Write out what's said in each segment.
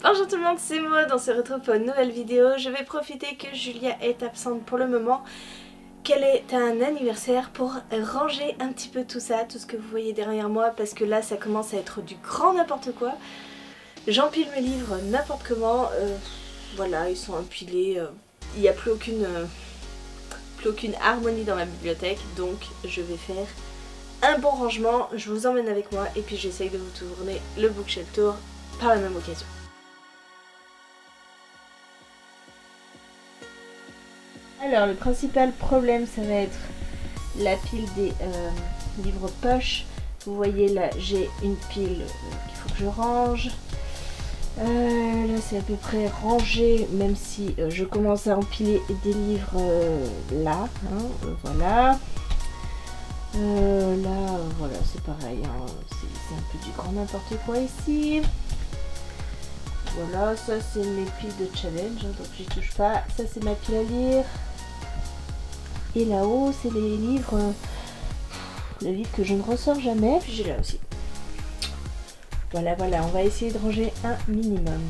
Bonjour tout le monde, c'est Maud, on se retrouve pour une nouvelle vidéo. Je vais profiter que Julia est absente pour le moment, qu'elle est à un anniversaire, pour ranger un petit peu tout ça, tout ce que vous voyez derrière moi, parce que là ça commence à être du grand n'importe quoi. J'empile mes livres n'importe comment, voilà, ils sont empilés, il n'y a plus aucune harmonie dans ma bibliothèque, donc je vais faire un bon rangement. Je vous emmène avec moi et puis j'essaye de vous tourner le bookshelf tour par la même occasion. Alors le principal problème ça va être la pile des livres poche. Vous voyez là j'ai une pile qu'il faut que je range. Là c'est à peu près rangé, même si je commence à empiler des livres là, hein, voilà. Là voilà c'est pareil, hein, c'est un peu du grand n'importe quoi ici. Voilà, ça c'est mes piles de challenge, hein, donc j'y touche pas. Ça c'est ma pile à lire. Et là-haut, c'est les livres que je ne ressors jamais. Puis j'ai là aussi. Voilà, voilà, on va essayer de ranger un minimum.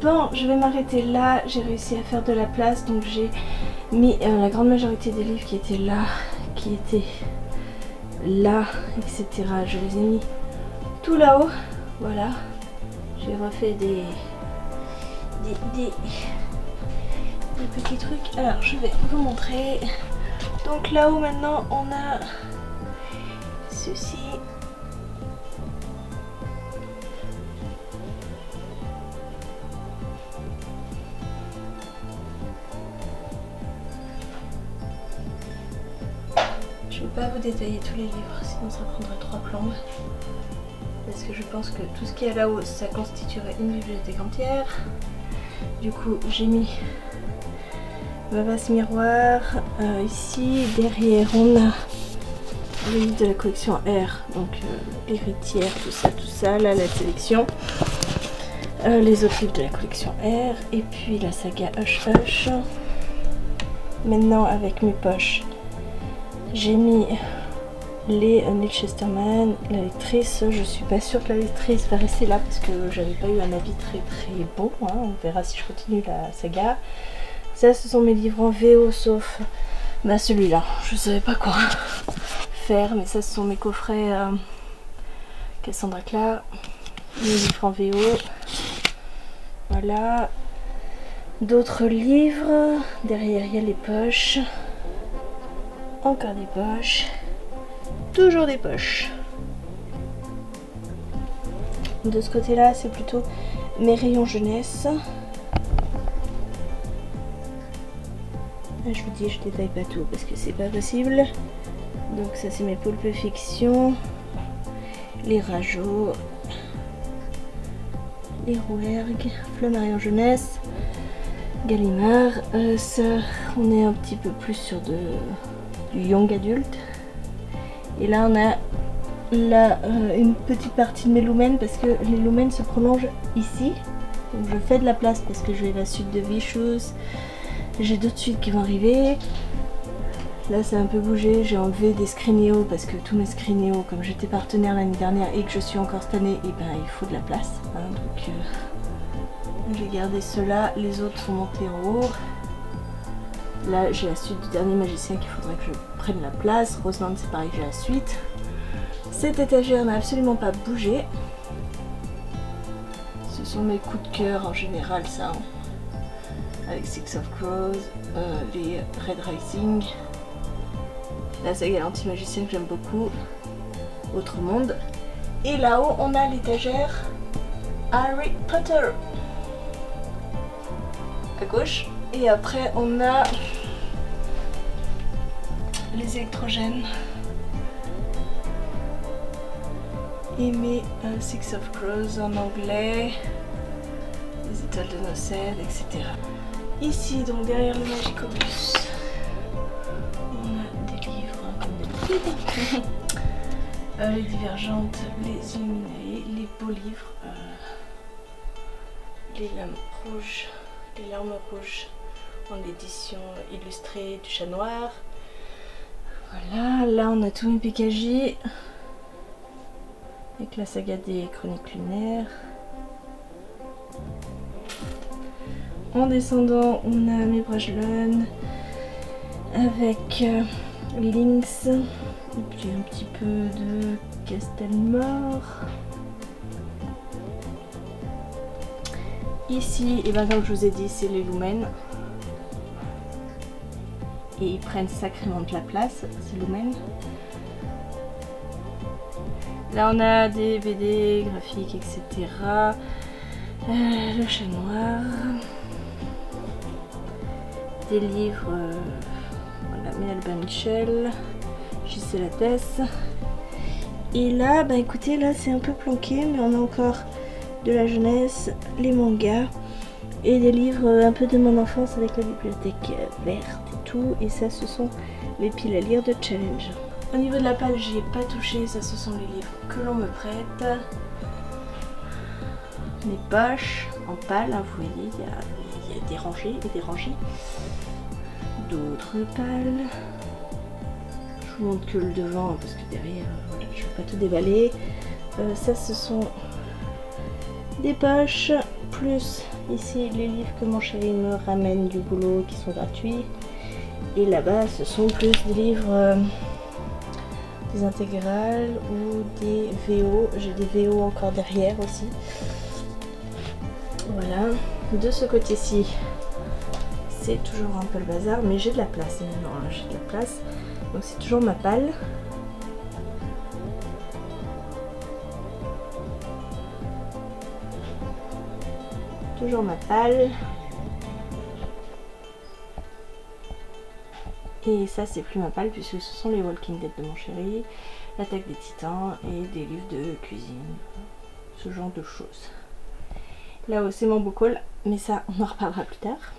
Bon, je vais m'arrêter là, j'ai réussi à faire de la place, donc j'ai mis la grande majorité des livres qui étaient là, etc. Je les ai mis tout là-haut, voilà. J'ai refait des petits trucs. Alors, je vais vous montrer. Donc là-haut maintenant, on a ceci. Je ne vais pas vous détailler tous les livres, sinon ça prendrait 3 plombes. Parce que je pense que tout ce qui est là-haut, ça constituerait une bibliothèque entière. Du coup, j'ai mis ma vase miroir. Ici, derrière, on a les livres de la collection R. Donc, héritière, tout ça. Là, la sélection. Les autres livres de la collection R. Et puis la saga Hush Hush. Maintenant, avec mes poches, j'ai mis les Neil Chesterman, la lectrice. Je suis pas sûre que la lectrice va rester là parce que j'avais pas eu un avis très bon, hein. On verra si je continue la saga. Ça, ce sont mes livres en VO sauf celui-là. Je savais pas quoi faire, mais ça ce sont mes coffrets Cassandra Clare, mes livres en VO. Voilà. D'autres livres. Derrière il y a les poches. Encore des poches. Toujours des poches. De ce côté là c'est plutôt mes rayons jeunesse. Je vous dis, je détaille pas tout parce que c'est pas possible. Donc ça c'est mes Pulp Fiction, les Rajo, les Rouergue, Flammarion Jeunesse, Gallimard. Ça, on est un petit peu plus sur du young adulte. Et là on a une petite partie de mes lumens parce que les lumens se prolongent ici. Donc je fais de la place parce que j'ai la suite de Vicious. J'ai d'autres suites qui vont arriver. Là ça a un peu bougé, j'ai enlevé des Screenio parce que tous mes Screenio, comme j'étais partenaire l'année dernière et que je suis encore cette année, et ben il faut de la place. Hein, donc j'ai gardé ceux-là, les autres sont montés en haut. Là j'ai la suite du dernier magicien qu'il faudrait que je prenne la place. Roseland c'est pareil, j'ai la suite. Cette étagère n'a absolument pas bougé. Ce sont mes coups de cœur en général ça. Hein. Avec Six of Crows, les Red Rising, la saga l'anti-magicien que j'aime beaucoup, Autre Monde. Et là-haut on a l'étagère Harry Potter à gauche. Et après on a les électrogènes et mes Six of Crows en anglais, les étoiles de Nocède, etc. Ici, donc derrière le Magicobus, on a des livres comme d'habitude. Les Divergentes, les Illuminae, les beaux livres, les lames rouges, les larmes rouges en édition illustrée du Chat Noir. Voilà, là on a tous mes PKJ avec la saga des Chroniques Lunaires. En descendant, on a mes Brajlon avec Lynx et puis un petit peu de Castelmore. Ici, et ben comme je vous ai dit, c'est les Lumens. Et ils prennent sacrément de la place, ces Lumens. Là, on a des BD graphiques, etc. Le Chat Noir. Des livres, voilà, Albin Michel, J.C. Lattès. Et là, bah écoutez, là c'est un peu planqué, mais on a encore de la jeunesse, les mangas et des livres un peu de mon enfance avec la bibliothèque verte et tout. Et ça, ce sont les piles à lire de Challenge. Au niveau de la palle, j'y ai pas touché, ça ce sont les livres que l'on me prête. Mes poches en palle, hein, vous voyez, il y a des rangées et des rangées. D'autres pales. Je vous montre que le devant parce que derrière, voilà, je ne vais pas tout déballer. Ça, ce sont des poches, plus ici les livres que mon chéri me ramène du boulot qui sont gratuits. Et là-bas, ce sont plus des livres, des intégrales ou des VO. J'ai des VO encore derrière aussi. Voilà. De ce côté-ci, c'est toujours un peu le bazar, mais j'ai de la place maintenant, hein, j'ai de la place. Donc c'est toujours ma palle. Toujours ma palle. Et ça c'est plus ma palle puisque ce sont les Walking Dead de mon chéri, l'attaque des titans et des livres de cuisine, ce genre de choses. Là-haut c'est mon bocal, mais ça on en reparlera plus tard.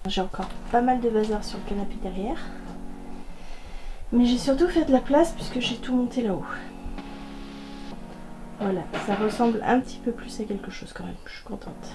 J'ai encore pas mal de bazar sur le canapé derrière. Mais j'ai surtout fait de la place puisque j'ai tout monté là-haut. Voilà, ça ressemble un petit peu plus à quelque chose quand même, je suis contente.